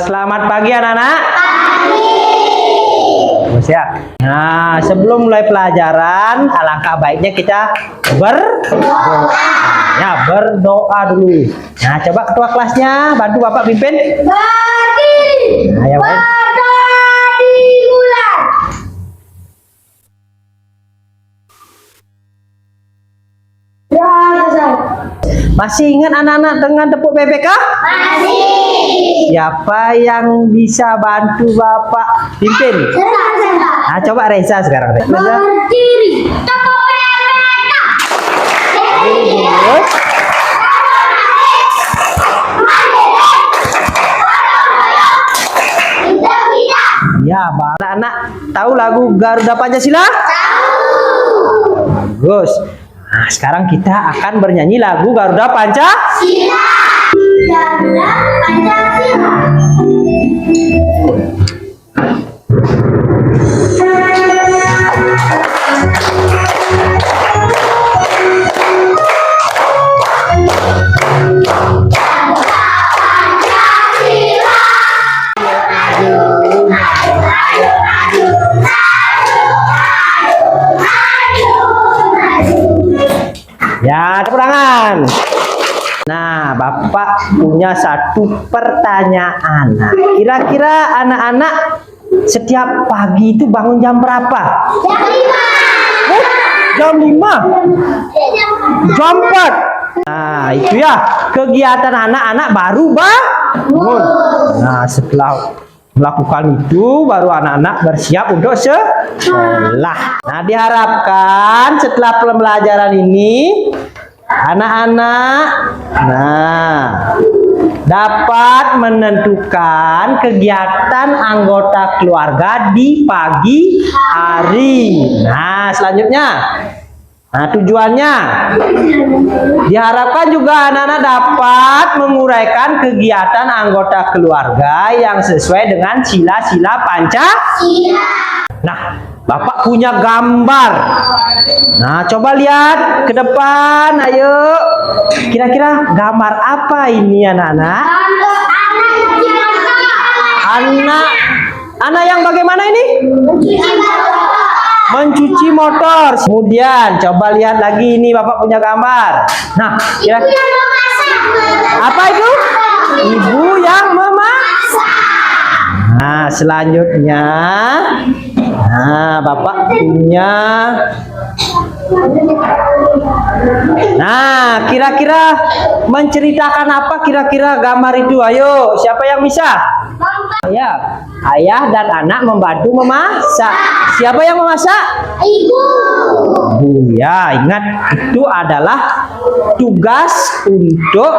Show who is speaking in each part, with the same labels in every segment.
Speaker 1: Selamat pagi anak-anak. Ya. Nah, sebelum mulai pelajaran, alangkah baiknya kita berdoa. Ya, berdoa dulu. Nah, coba ketua kelasnya bantu Bapak pimpin.
Speaker 2: Berdiri.
Speaker 1: Nah, ya, baik.
Speaker 2: Dimulai.
Speaker 1: Masih ingat anak-anak dengan tepuk BPK?
Speaker 2: Masih.
Speaker 1: Siapa yang bisa bantu Bapak pimpin? Nah, coba Reza sekarang. Reza.
Speaker 2: Berdiri. Tepuk BPK.
Speaker 1: Terus. Ya, anak-anak tahu lagu Garuda Pancasila?
Speaker 2: Tahu.
Speaker 1: Bagus. Nah, sekarang kita akan bernyanyi lagu Garuda Pancasila.
Speaker 2: Garuda Pancasila.
Speaker 1: Ya, tepuk tangan. Nah, Bapak punya satu pertanyaan. Nah, kira-kira anak-anak setiap pagi itu bangun jam berapa?
Speaker 2: Jam 5.
Speaker 1: Jam 5? Jam 4? Nah, itu ya kegiatan anak-anak baru bangun. Nah, setelah melakukan itu baru anak-anak bersiap untuk sekolah. Nah, diharapkan setelah pembelajaran ini anak-anak dapat menentukan kegiatan anggota keluarga di pagi hari. Nah, selanjutnya tujuannya diharapkan juga anak-anak dapat menguraikan kegiatan anggota keluarga yang sesuai dengan sila-sila Pancasila. Nah, Bapak punya gambar. Nah, coba lihat ke depan, ayo. Kira-kira gambar apa ini anak-anak? Anak yang bagaimana ini? Mencuci motor. Kemudian coba lihat lagi ini Bapak punya gambar. Nah, kira-kira apa itu? Ibu yang memasak. Nah, selanjutnya Bapak punya. Nah, kira-kira menceritakan apa kira-kira gambar itu? Ayo, siapa yang bisa? Ya, ayah dan anak membantu memasak. Siapa yang memasak?
Speaker 2: Ibu.
Speaker 1: Ya, ingat itu adalah tugas untuk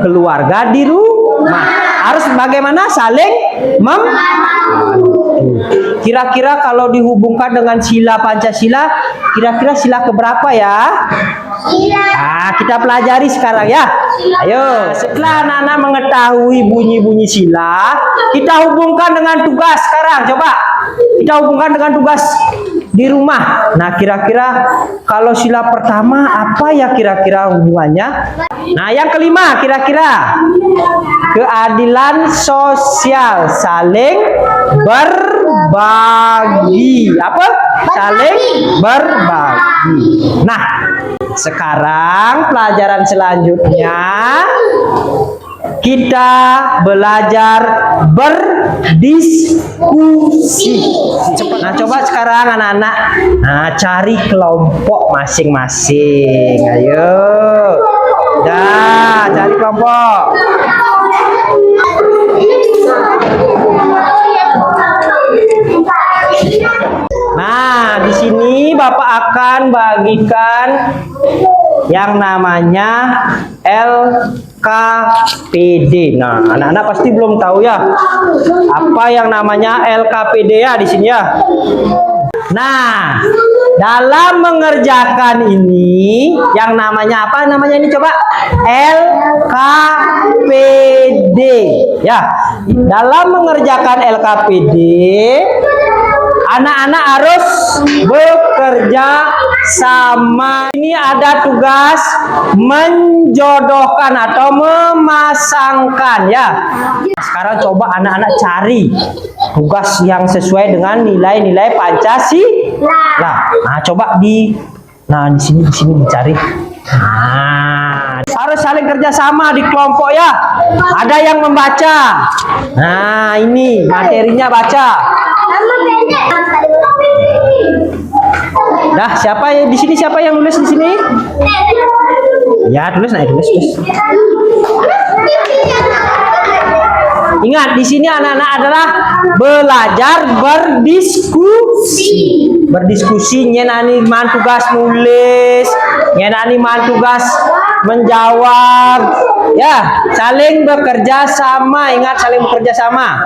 Speaker 1: keluarga di rumah. Harus bagaimana saling membantu. Kira-kira kalau dihubungkan dengan sila Pancasila, kira-kira sila keberapa ya? Kita pelajari sekarang ya. Ayo, setelah anak-anak mengetahui bunyi-bunyi sila, kita hubungkan dengan tugas sekarang. Coba kita hubungkan dengan tugas di rumah. Nah, kira-kira kalau sila pertama apa ya kira-kira hubungannya? Nah, yang kelima kira-kira keadilan sosial, saling berbagi. Apa? Saling berbagi. Nah, sekarang pelajaran selanjutnya kita belajar berdiskusi. Nah, coba sekarang anak-anak cari kelompok masing-masing. Ayo. Dah, cari kelompok. Nah, di sini Bapak akan bagikan yang namanya LKPD. Nah, anak-anak pasti belum tahu ya apa yang namanya LKPD ya di sini ya. Nah, dalam mengerjakan ini yang namanya apa namanya ini coba? LKPD ya. Dalam mengerjakan LKPD anak-anak harus bekerja sama. Ini ada tugas menjodohkan atau memasangkan ya. Sekarang coba anak-anak cari tugas yang sesuai dengan nilai-nilai Pancasila. Nah, coba di sini dicari. Nah, harus saling kerjasama di kelompok ya. Ada yang membaca. Nah, ini materinya baca. Nah, siapa yang di sini? Siapa yang nulis di sini? Ya, tulis. Ingat, di sini anak-anak adalah belajar berdiskusi, nyenani man tugas nulis, nyenani man tugas menjawab. Ya, saling bekerja sama. Ingat, saling bekerja sama.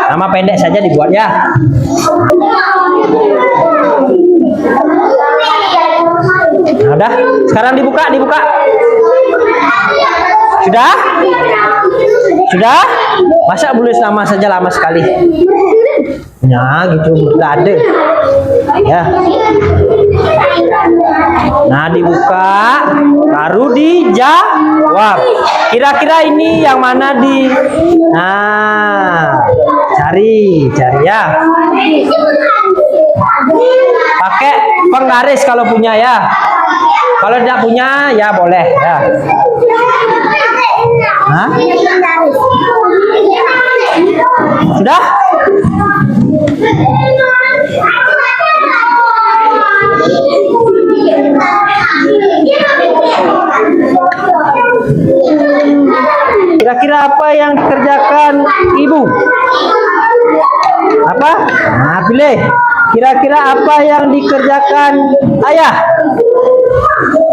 Speaker 1: Nama pendek saja dibuat ya. Nah, udah, sekarang dibuka. Sudah? Masa nulis nama saja lama sekali? Ya, gitu, nggak ada. Ya. Nah, dibuka, baru dijawab. Kira-kira ini yang mana di? Nah, cari ya. Pakai penggaris kalau punya ya. Kalau tidak punya ya boleh ya. Hah? Sudah? Kira-kira apa yang dikerjakan ibu? Apa? Nah, pilih. Kira-kira apa yang dikerjakan ayah?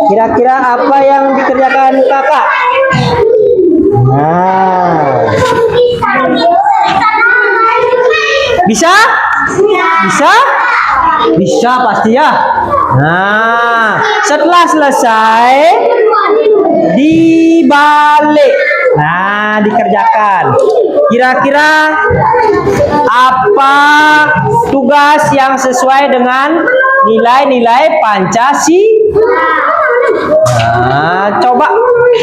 Speaker 1: Kira-kira apa yang dikerjakan kakak? Nah. Bisa? Bisa pasti ya. Nah, setelah selesai dibalik. Nah, dikerjakan. Kira-kira apa tugas yang sesuai dengan nilai-nilai Pancasila? Nah, coba.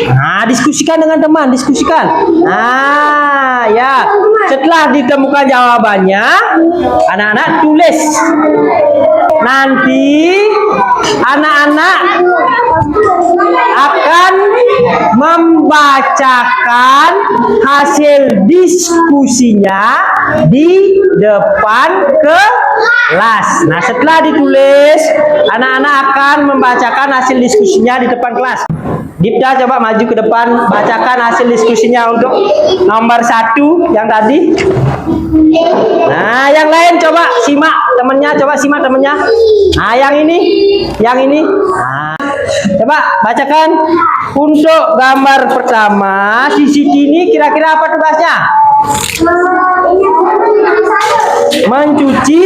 Speaker 1: Nah, diskusikan dengan teman, Nah, ya. Setelah ditemukan jawabannya, anak-anak tulis. Nanti anak-anak akan membacakan hasil diskusinya di depan kelas. Nah, setelah ditulis, anak-anak akan membacakan hasil diskusinya di depan kelas. Dipta, coba maju ke depan, bacakan hasil diskusinya untuk nomor 1 yang tadi. Nah, yang lain coba simak temennya. Nah, yang ini. Nah, coba bacakan untuk gambar pertama. Sisi ini kira-kira apa tugasnya? Mencuci.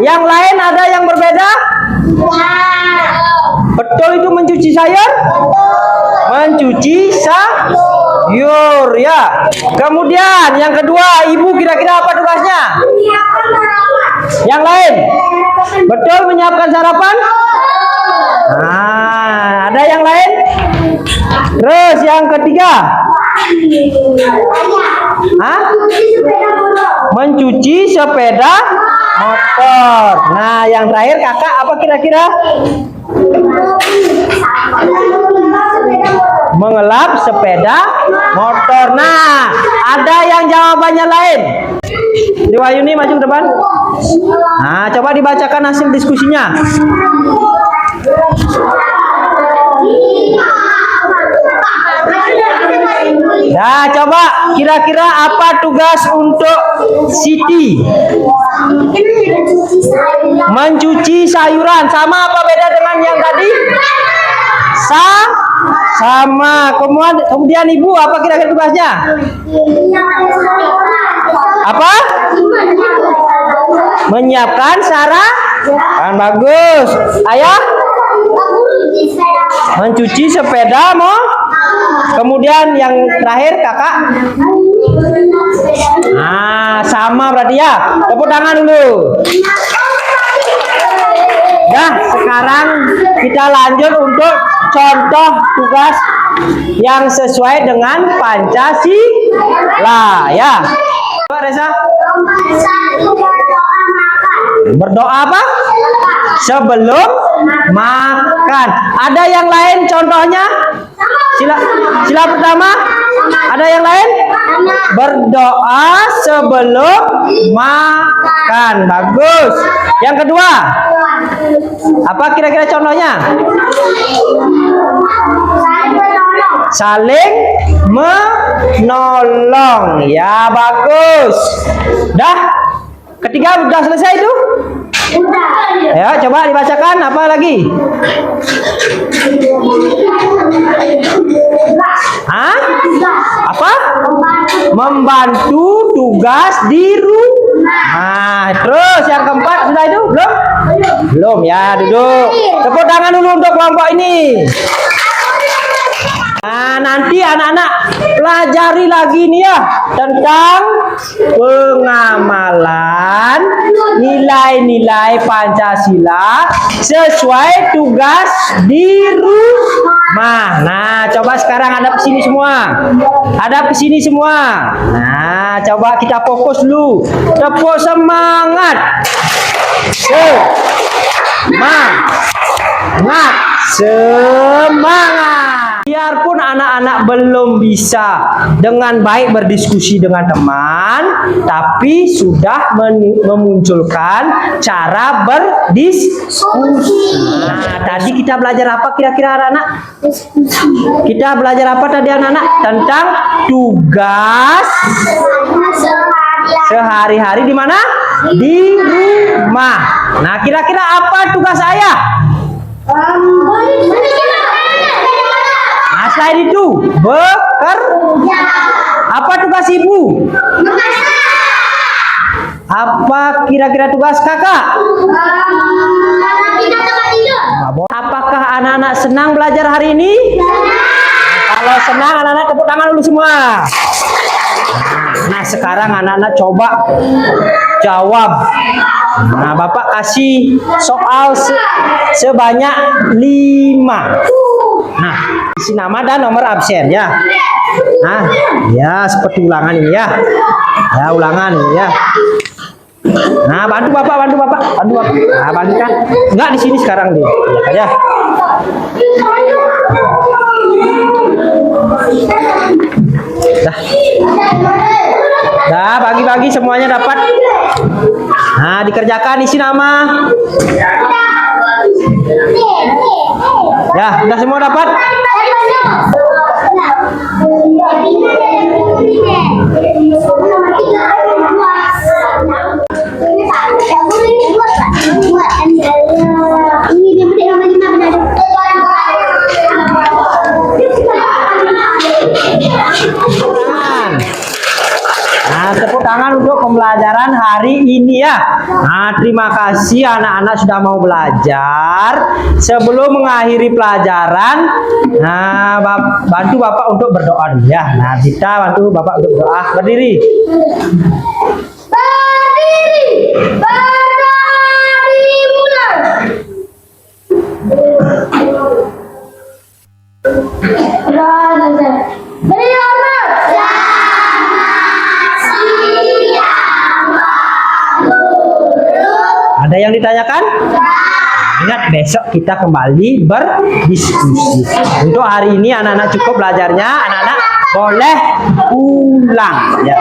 Speaker 1: Yang lain ada yang berbeda? Betul itu mencuci sayur? Mencuci sayur ya. Kemudian yang kedua, ibu kira-kira apa tugasnya? Yang lain? Betul, menyiapkan sarapan? Nah, ada yang lain? Terus yang ketiga? Hah? Mencuci sepeda motor. Nah, yang terakhir kakak apa kira-kira? Mengelap sepeda motor. Nah, ada yang jawabannya lain. Diwayuni maju ke depan. Nah, coba dibacakan hasil diskusinya. Nah, coba kira-kira apa tugas untuk Siti? Mencuci sayuran. Sama apa beda dengan yang tadi? Sama. Kemudian ibu apa kira-kira tugasnya? Apa? Menyiapkan sarapan. Bagus. Ayah? Mencuci sepeda mo. Kemudian yang terakhir kakak. Nah, sama berarti ya. Tepuk tangan dulu. Nah, sekarang kita lanjut untuk contoh tugas yang sesuai dengan Pancasila ya. Pak Reza. Berdoa apa? Sebelum makan. Ada yang lain contohnya? Sila pertama. Ada yang lain? Berdoa sebelum makan. Bagus. Yang kedua? Apa kira-kira contohnya? Saling menolong. Ya, bagus. Dah? Ketiga udah selesai itu? Ya, coba dibacakan apa lagi? Hah? Apa? Membantu tugas di rumah. Nah, terus yang keempat sudah itu? Belum? Belum ya, duduk. Tepuk tangan dulu untuk kelompok ini. Nah, nanti anak-anak pelajari lagi nih ya tentang pengamalan nilai-nilai Pancasila sesuai tugas di rumah. Nah, coba sekarang hadap ke sini semua. Hadap ke sini semua. Nah, coba kita fokus dulu. Tepuk semangat. Semangat. Biarpun anak-anak belum bisa dengan baik berdiskusi dengan teman, tapi sudah memunculkan cara berdiskusi. Nah, tadi kita belajar apa kira-kira anak-anak? Kita belajar apa tadi anak-anak? Tentang tugas sehari-hari di mana? Di rumah. Nah, kira-kira apa tugas ayah? Nah, selain itu, bekerja. Apa tugas ibu? Apa kira-kira tugas kakak? Apakah anak-anak senang belajar hari ini? Kalau senang, anak-anak tepuk tangan dulu semua. Nah, sekarang anak-anak coba jawab. Nah, Bapak kasih soal sebanyak 5. Nah, isi nama dan nomor absen ya. Nah, ya seperti ulangan ini ya. Ya, ulangan ini ya. Nah, bantu Bapak. Nah, bantu kan? Enggak di sini sekarang dia. Ya, Dah. Dah, bagi-bagi semuanya dapat. Nah, dikerjakan isi nama. Ya, udah semua dapat? Nah, tepuk tangan untuk pembelajaran hari ini ya. Nah, terima kasih anak-anak sudah mau belajar. Sebelum mengakhiri pelajaran, nah, bantu Bapak untuk berdoa ya. Nah, kita bantu Bapak untuk berdoa. Berdiri. Ada yang ditanyakan? Ingat, besok kita kembali berdiskusi. Untuk hari ini anak-anak cukup belajarnya. Anak-anak boleh pulang ya.